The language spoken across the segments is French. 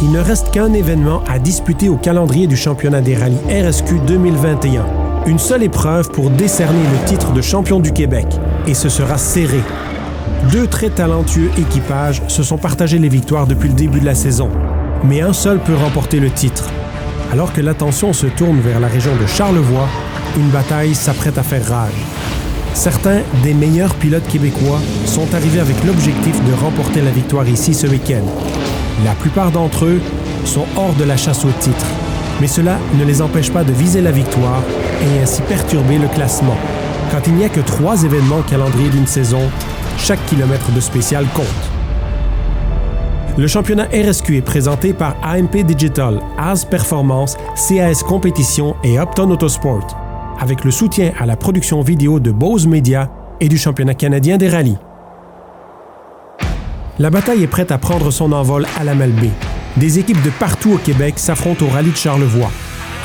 il ne reste qu'un événement à disputer au calendrier du championnat des rallyes RSQ 2021. Une seule épreuve pour décerner le titre de champion du Québec, et ce sera serré. Deux très talentueux équipages se sont partagés les victoires depuis le début de la saison, mais un seul peut remporter le titre. Alors que l'attention se tourne vers la région de Charlevoix, une bataille s'apprête à faire rage. Certains des meilleurs pilotes québécois sont arrivés avec l'objectif de remporter la victoire ici ce week-end. La plupart d'entre eux sont hors de la chasse au titre, mais cela ne les empêche pas de viser la victoire et ainsi perturber le classement. Quand il n'y a que 3 événements au calendrier d'une saison, chaque kilomètre de spécial compte. Le championnat RSQ est présenté par AMP Digital, AS Performance, CAS Compétition et Upton Autosport, avec le soutien à la production vidéo de Bose Media et du championnat canadien des rallyes. La bataille est prête à prendre son envol à la Malbaie. Des équipes de partout au Québec s'affrontent au rallye de Charlevoix,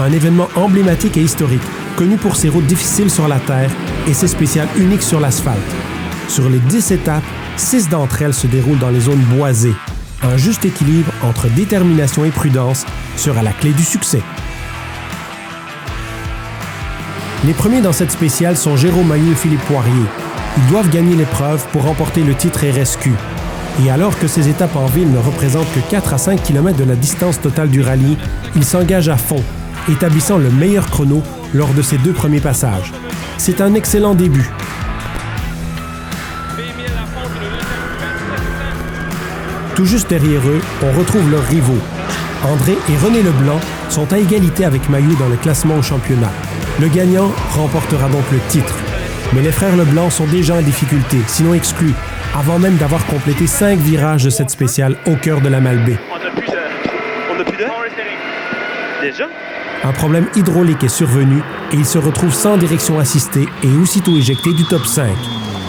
un événement emblématique et historique, connu pour ses routes difficiles sur la terre et ses spéciales uniques sur l'asphalte. Sur les 10 étapes, 6 d'entre elles se déroulent dans les zones boisées. Un juste équilibre entre détermination et prudence sera la clé du succès. Les premiers dans cette spéciale sont Jérôme Mailloux et Philippe Poirier. Ils doivent gagner l'épreuve pour remporter le titre RSQ. Et alors que ces étapes en ville ne représentent que 4 à 5 km de la distance totale du rallye, ils s'engagent à fond, établissant le meilleur chrono lors de ces 2 premiers passages. C'est un excellent début. Tout juste derrière eux, on retrouve leurs rivaux. André et René Leblanc sont à égalité avec Mailloux dans le classement au championnat. Le gagnant remportera donc le titre. Mais les frères Leblanc sont déjà en difficulté, sinon exclus, avant même d'avoir complété 5 virages de cette spéciale au cœur de la Malbaie. On n'a plus d'air? Déjà? Un problème hydraulique est survenu et ils se retrouvent sans direction assistée et aussitôt éjectés du top 5.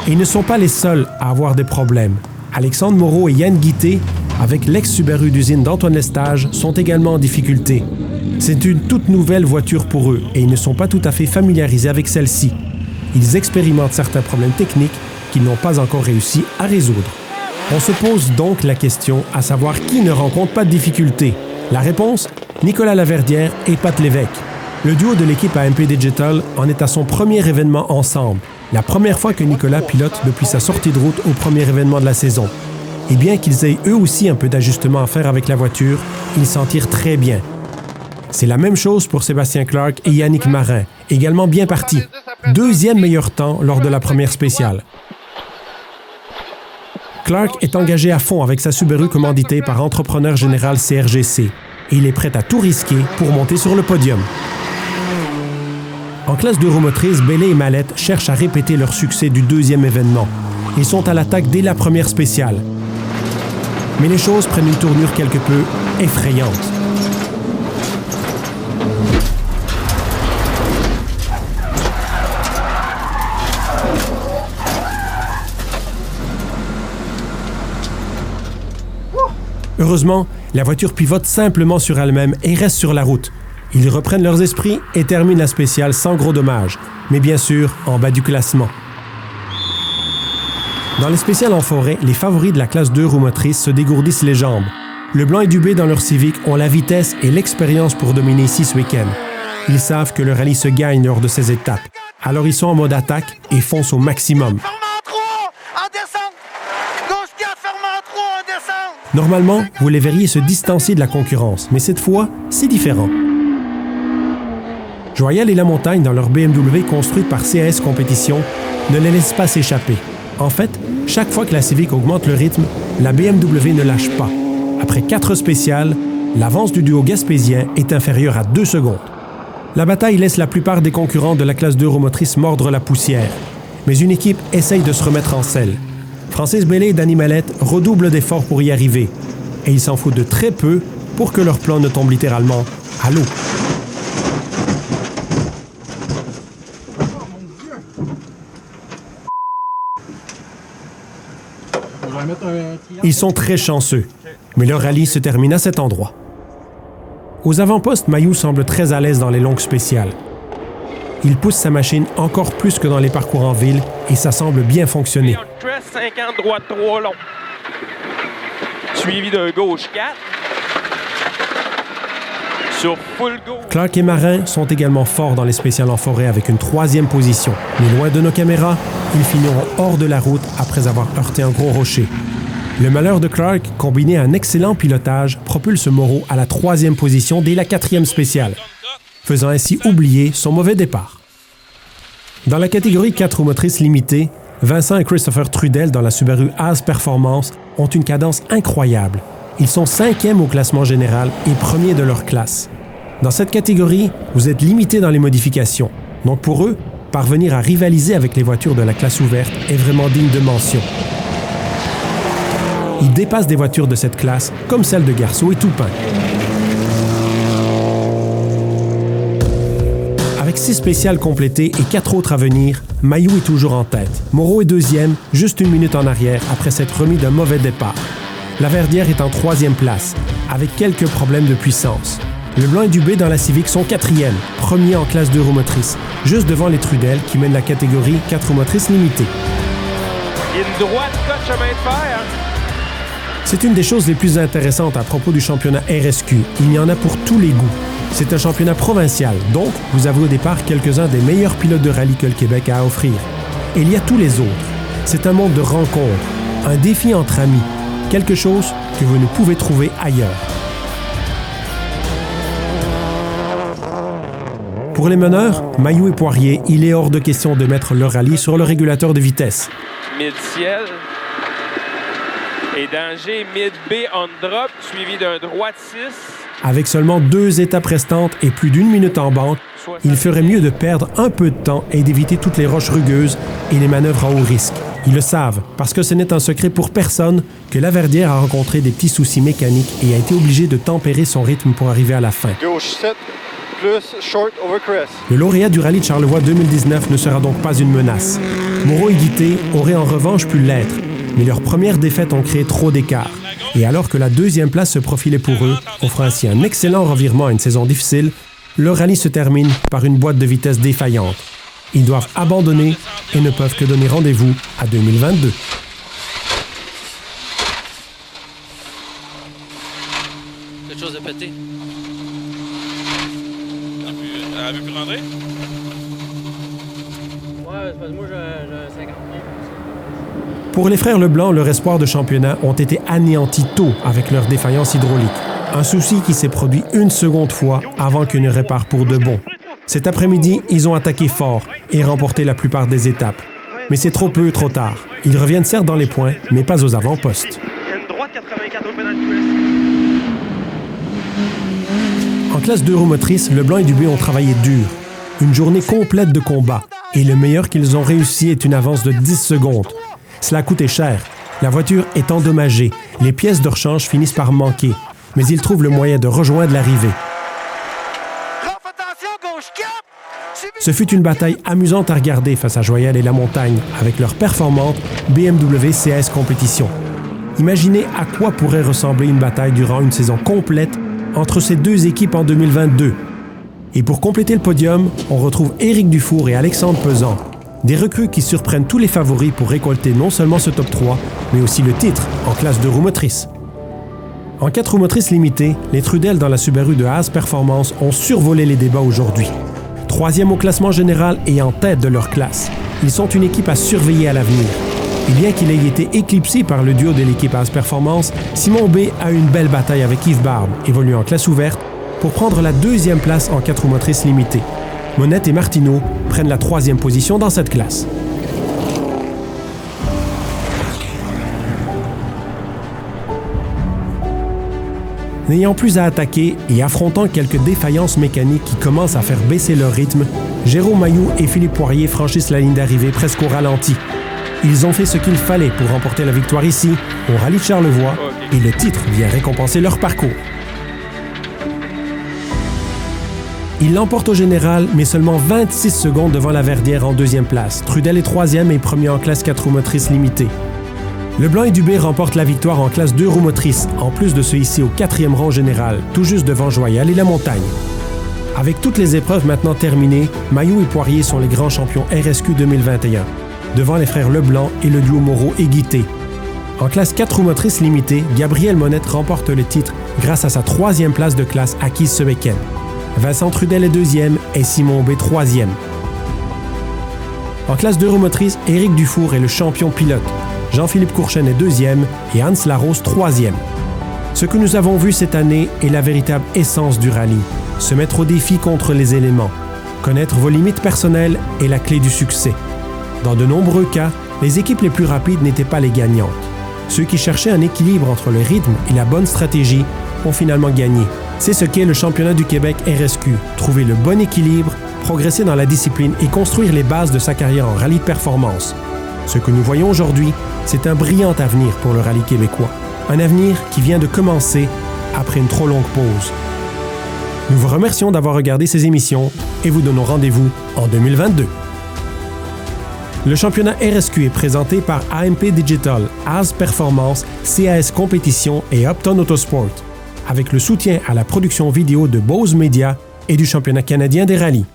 Et ils ne sont pas les seuls à avoir des problèmes. Alexandre Moreau et Yann Guité, avec l'ex-Subaru d'usine d'Antoine Lestage, sont également en difficulté. C'est une toute nouvelle voiture pour eux et ils ne sont pas tout à fait familiarisés avec celle-ci. Ils expérimentent certains problèmes techniques qu'ils n'ont pas encore réussi à résoudre. On se pose donc la question à savoir qui ne rencontre pas de difficultés. La réponse? Nicolas Laverdière et Pat Lévesque. Le duo de l'équipe AMP Digital en est à son premier événement ensemble. La première fois que Nicolas pilote depuis sa sortie de route au premier événement de la saison. Et bien qu'ils aient eux aussi un peu d'ajustement à faire avec la voiture, ils s'en tirent très bien. C'est la même chose pour Sébastien Clark et Yannick Marin, également bien partis. 2e meilleur temps lors de la première spéciale. Clark est engagé à fond avec sa Subaru commanditée par Entrepreneur Général CRGC et il est prêt à tout risquer pour monter sur le podium. En classe 2 roues motrices, Bellé et Mallette cherchent à répéter leur succès du 2e événement. Ils sont à l'attaque dès la première spéciale. Mais les choses prennent une tournure quelque peu effrayante. Heureusement, la voiture pivote simplement sur elle-même et reste sur la route. Ils reprennent leurs esprits et terminent la spéciale sans gros dommages, mais bien sûr en bas du classement. Dans les spéciales en forêt, les favoris de la classe 2 roues motrices se dégourdissent les jambes. Leblanc et Dubé dans leur Civic ont la vitesse et l'expérience pour dominer ici ce week-end. Ils savent que le rallye se gagne lors de ces étapes. Alors ils sont en mode attaque et foncent au maximum. Normalement, vous les verriez se distancer de la concurrence, mais cette fois, c'est différent. Joyal et La Montagne, dans leur BMW construite par CAS Compétition, ne les laissent pas s'échapper. En fait, chaque fois que la Civic augmente le rythme, la BMW ne lâche pas. Après 4 spéciales, l'avance du duo gaspésien est inférieure à 2 secondes. La bataille laisse la plupart des concurrents de la classe 2 roues motrices mordre la poussière. Mais une équipe essaye de se remettre en selle. Francis Bellé et Danny Mallette redoublent d'efforts pour y arriver. Et ils s'en foutent de très peu pour que leur plan ne tombe littéralement à l'eau. Ils sont très chanceux, mais leur rallye se termine à cet endroit. Aux avant-postes, Mailloux semble très à l'aise dans les longues spéciales. Il pousse sa machine encore plus que dans les parcours en ville et ça semble bien fonctionner. 50 droite 3 long. Suivi d'un gauche 4. Sur full go. Clark et Marin sont également forts dans les spéciales en forêt avec une 3e position. Mais loin de nos caméras, ils finiront hors de la route après avoir heurté un gros rocher. Le malheur de Clark, combiné à un excellent pilotage, propulse Moreau à la 3e position dès la 4e spéciale, faisant ainsi oublier son mauvais départ. Dans la catégorie 4 roues motrices limitée, Vincent et Christopher Trudel dans la Subaru Haas Performance ont une cadence incroyable. Ils sont 5e au classement général et 1er de leur classe. Dans cette catégorie, vous êtes limité dans les modifications. Donc pour eux, parvenir à rivaliser avec les voitures de la classe ouverte est vraiment digne de mention. Ils dépassent des voitures de cette classe, comme celles de Garceau et Toupin. Avec 6 spéciales complétées et 4 autres à venir, Mailloux est toujours en tête. Moreau est 2e, juste 1 minute en arrière après s'être remis d'un mauvais départ. Laverdière est en 3e place, avec quelques problèmes de puissance. Leblanc et Dubé dans la Civic sont 4e, 1er en classe 2 roues motrices, juste devant les Trudel qui mènent la catégorie 4 roues motrices limitées. Une droite, code chemin de fer. C'est une des choses les plus intéressantes à propos du championnat RSQ. Il y en a pour tous les goûts. C'est un championnat provincial, donc vous avez au départ quelques-uns des meilleurs pilotes de rallye que le Québec a à offrir. Et il y a tous les autres. C'est un monde de rencontres, un défi entre amis, quelque chose que vous ne pouvez trouver ailleurs. Pour les meneurs, Mailloux et Poirier, il est hors de question de mettre leur rallye sur le régulateur de vitesse. Mid-ciel. Et danger mid-B on drop, suivi d'un droite 6. Avec seulement 2 étapes restantes et plus d'1 minute en banque, il ferait mieux de perdre un peu de temps et d'éviter toutes les roches rugueuses et les manœuvres à haut risque. Ils le savent, parce que ce n'est un secret pour personne que Laverdière a rencontré des petits soucis mécaniques et a été obligé de tempérer son rythme pour arriver à la fin. Gauche 7, plus short over crest. Le lauréat du rallye de Charlevoix 2019 ne sera donc pas une menace. Moreau et Guité auraient en revanche pu l'être, mais leurs premières défaites ont créé trop d'écart. Et alors que la 2e place se profilait pour eux, offrant ainsi un excellent revirement à une saison difficile, le rallye se termine par une boîte de vitesse défaillante. Ils doivent abandonner et ne peuvent que donner rendez-vous à 2022. Quelque chose de pété. Elle avait pu rentrer? Ouais, c'est parce que moi j'ai 50 pieds. Pour les frères Leblanc, leur espoir de championnat ont été anéantis tôt avec leur défaillance hydraulique. Un souci qui s'est produit une seconde fois avant qu'ils ne réparent pour de bon. Cet après-midi, ils ont attaqué fort et remporté la plupart des étapes. Mais c'est trop peu, trop tard. Ils reviennent certes dans les points, mais pas aux avant-postes. Une droite 84 au pénal En classe 2 roues motrices, Leblanc et Dubé ont travaillé dur. Une journée complète de combat. Et le meilleur qu'ils ont réussi est une avance de 10 secondes. Cela a coûté cher. La voiture est endommagée. Les pièces de rechange finissent par manquer. Mais ils trouvent le moyen de rejoindre l'arrivée. Ce fut une bataille amusante à regarder face à Joyal et La Montagne avec leur performante BMW CS Compétition. Imaginez à quoi pourrait ressembler une bataille durant une saison complète entre ces deux équipes en 2022. Et pour compléter le podium, on retrouve Éric Dufour et Alexandre Pesan, des recrues qui surprennent tous les favoris pour récolter non seulement ce top 3, mais aussi le titre en classe de roues motrices. En 4 roues motrices limitées, les Trudel dans la Subaru de Haas Performance ont survolé les débats aujourd'hui. 3e au classement général et en tête de leur classe. Ils sont une équipe à surveiller à l'avenir. Et bien qu'il ait été éclipsé par le duo de l'équipe Haas Performance, Simon B a eu une belle bataille avec Yves Barbe, évoluant en classe ouverte, pour prendre la 2e place en 4 roues motrices limitées. Monette et Martineau prennent la 3e position dans cette classe. N'ayant plus à attaquer et affrontant quelques défaillances mécaniques qui commencent à faire baisser leur rythme, Jérôme Mailloux et Philippe Poirier franchissent la ligne d'arrivée presque au ralenti. Ils ont fait ce qu'il fallait pour remporter la victoire ici, au rallye de Charlevoix, et le titre vient récompenser leur parcours. Ils l'emportent au général, mais seulement 26 secondes devant Laverdière en 2e place. Trudel est 3e et premier en classe 4 roues motrices limitées. Leblanc et Dubé remportent la victoire en classe 2 roues motrices, en plus de se hisser au 4e rang général, tout juste devant Joyal et La Montagne. Avec toutes les épreuves maintenant terminées, Mailloux et Poirier sont les grands champions RSQ 2021, devant les frères Leblanc et le duo Moreau et Guité. En classe 4 roues motrices limitées, Gabriel Monette remporte le titre grâce à sa 3e place de classe acquise ce week-end. Vincent Trudel est 2e et Simon Aubé 3e. En classe d'euromotrice, Éric Dufour est le champion pilote. Jean-Philippe Courchaine est 2e et Hans Larose 3e. Ce que nous avons vu cette année est la véritable essence du rallye. Se mettre au défi contre les éléments. Connaître vos limites personnelles est la clé du succès. Dans de nombreux cas, les équipes les plus rapides n'étaient pas les gagnantes. Ceux qui cherchaient un équilibre entre le rythme et la bonne stratégie ont finalement gagné. C'est ce qu'est le championnat du Québec RSQ. Trouver le bon équilibre, progresser dans la discipline et construire les bases de sa carrière en rallye de performance. Ce que nous voyons aujourd'hui, c'est un brillant avenir pour le rallye québécois. Un avenir qui vient de commencer après une trop longue pause. Nous vous remercions d'avoir regardé ces émissions et vous donnons rendez-vous en 2022. Le championnat RSQ est présenté par AMP Digital, AS Performance, CAS Compétition et Upton Autosport, avec le soutien à la production vidéo de Bose Media et du championnat canadien des rallyes.